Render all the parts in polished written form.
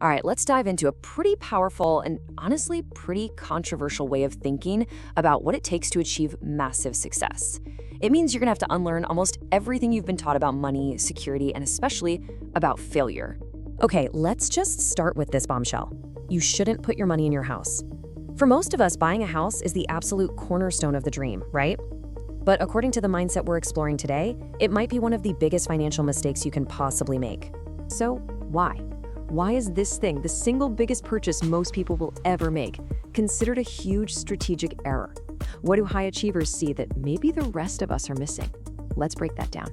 All right, let's dive into a pretty powerful and honestly pretty controversial way of thinking about what it takes to achieve massive success. It means you're gonna have to unlearn almost everything you've been taught about money, security, and especially about failure. Okay, let's just start with this bombshell. You shouldn't put your money in your house. For most of us, buying a house is the absolute cornerstone of the dream, right? But according to the mindset we're exploring today, it might be one of the biggest financial mistakes you can possibly make. So why? Why is this thing, the single biggest purchase most people will ever make, considered a huge strategic error? What do high achievers see that maybe the rest of us are missing? Let's break that down.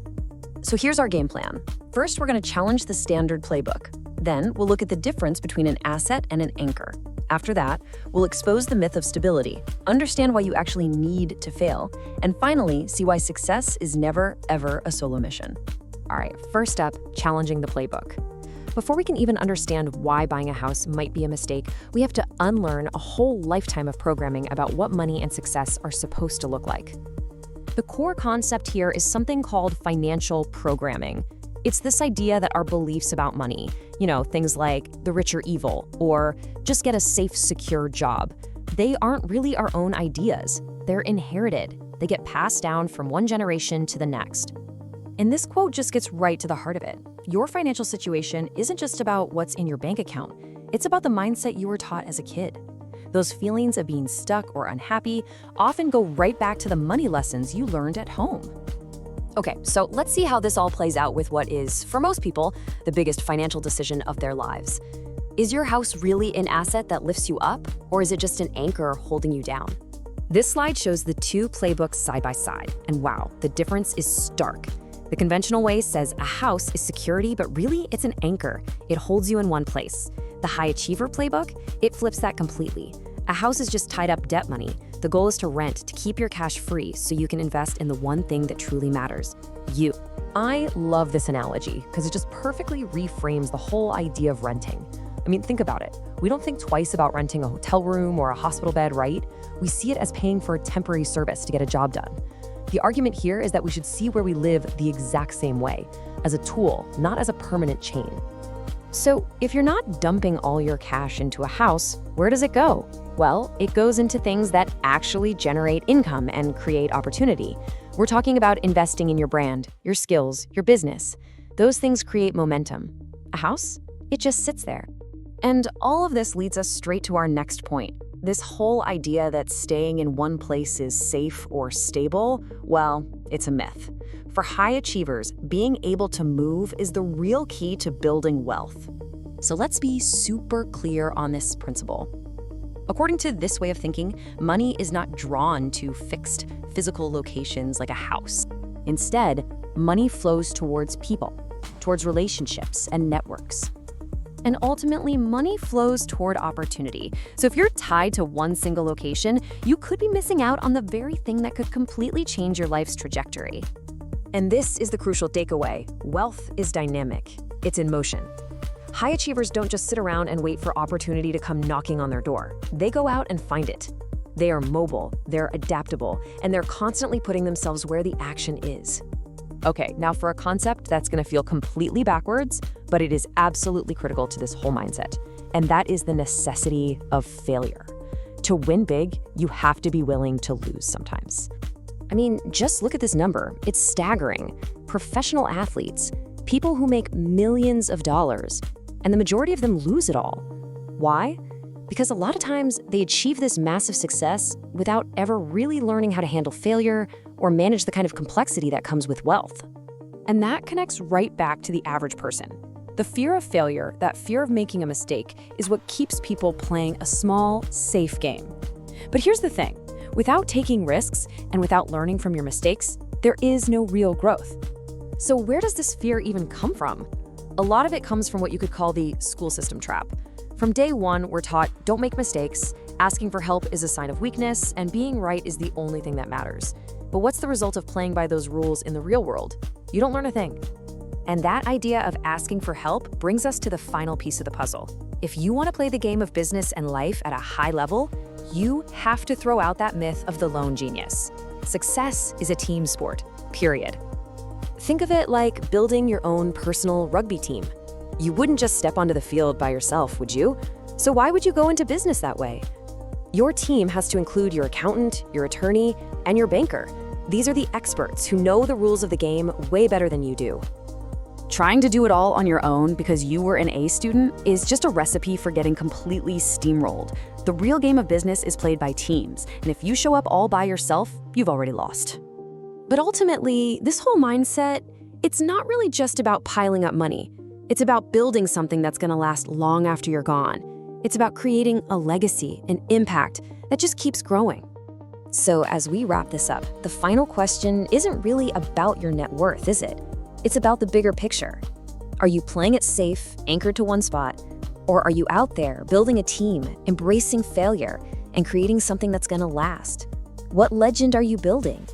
So here's our game plan. First, we're gonna challenge the standard playbook. Then, we'll look at the difference between an asset and an anchor. After that, we'll expose the myth of stability, understand why you actually need to fail, and finally, see why success is never, ever a solo mission. All right, first up, challenging the playbook. Before we can even understand why buying a house might be a mistake, we have to unlearn a whole lifetime of programming about what money and success are supposed to look like. The core concept here is something called financial programming. It's this idea that our beliefs about money, things like the rich are evil or just get a safe, secure job, they aren't really our own ideas. They're inherited. They get passed down from one generation to the next. And this quote just gets right to the heart of it. Your financial situation isn't just about what's in your bank account. It's about the mindset you were taught as a kid. Those feelings of being stuck or unhappy often go right back to the money lessons you learned at home. Okay, so let's see how this all plays out with what is, for most people, the biggest financial decision of their lives. Is your house really an asset that lifts you up, or is it just an anchor holding you down? This slide shows the two playbooks side by side, and wow, the difference is stark. The conventional way says a house is security, but really it's an anchor. It holds you in one place. The high achiever playbook, it flips that completely. A house is just tied up debt money. The goal is to rent, to keep your cash free so you can invest in the one thing that truly matters, you. I love this analogy because it just perfectly reframes the whole idea of renting. I mean, think about it. We don't think twice about renting a hotel room or a hospital bed, right? We see it as paying for a temporary service to get a job done. The argument here is that we should see where we live the exact same way, as a tool, not as a permanent chain. So if you're not dumping all your cash into a house, where does it go? Well, it goes into things that actually generate income and create opportunity. We're talking about investing in your brand, your skills, your business. Those things create momentum. A house? It just sits there. And all of this leads us straight to our next point. This whole idea that staying in one place is safe or stable, well, it's a myth. For high achievers, being able to move is the real key to building wealth. So let's be super clear on this principle. According to this way of thinking, money is not drawn to fixed physical locations like a house. Instead, money flows towards people, towards relationships and networks. And ultimately, money flows toward opportunity. So if you're tied to one single location, you could be missing out on the very thing that could completely change your life's trajectory. And this is the crucial takeaway. Wealth is dynamic. It's in motion. High achievers don't just sit around and wait for opportunity to come knocking on their door. They go out and find it. They are mobile, they're adaptable, and they're constantly putting themselves where the action is. Okay, now for a concept that's gonna feel completely backwards, but it is absolutely critical to this whole mindset, and that is the necessity of failure. To win big, you have to be willing to lose sometimes. I mean, just look at this number. It's staggering. Professional athletes, people who make millions of dollars, and the majority of them lose it all. Why? Because a lot of times they achieve this massive success without ever really learning how to handle failure or manage the kind of complexity that comes with wealth. And that connects right back to the average person. The fear of failure, that fear of making a mistake, is what keeps people playing a small, safe game. But here's the thing. Without taking risks and without learning from your mistakes, there is no real growth. So where does this fear even come from? A lot of it comes from what you could call the school system trap. From day one, we're taught, don't make mistakes, asking for help is a sign of weakness, and being right is the only thing that matters. But what's the result of playing by those rules in the real world? You don't learn a thing. And that idea of asking for help brings us to the final piece of the puzzle. If you want to play the game of business and life at a high level, you have to throw out that myth of the lone genius. Success is a team sport, period. Think of it like building your own personal rugby team. You wouldn't just step onto the field by yourself, would you? So why would you go into business that way? Your team has to include your accountant, your attorney, and your banker. These are the experts who know the rules of the game way better than you do. Trying to do it all on your own because you were an A student is just a recipe for getting completely steamrolled. The real game of business is played by teams, and if you show up all by yourself, you've already lost. But ultimately, this whole mindset, it's not really just about piling up money. It's about building something that's gonna last long after you're gone. It's about creating a legacy, an impact that just keeps growing. So as we wrap this up, the final question isn't really about your net worth, is it? It's about the bigger picture. Are you playing it safe, anchored to one spot? Or are you out there building a team, embracing failure, and creating something that's gonna last? What legend are you building?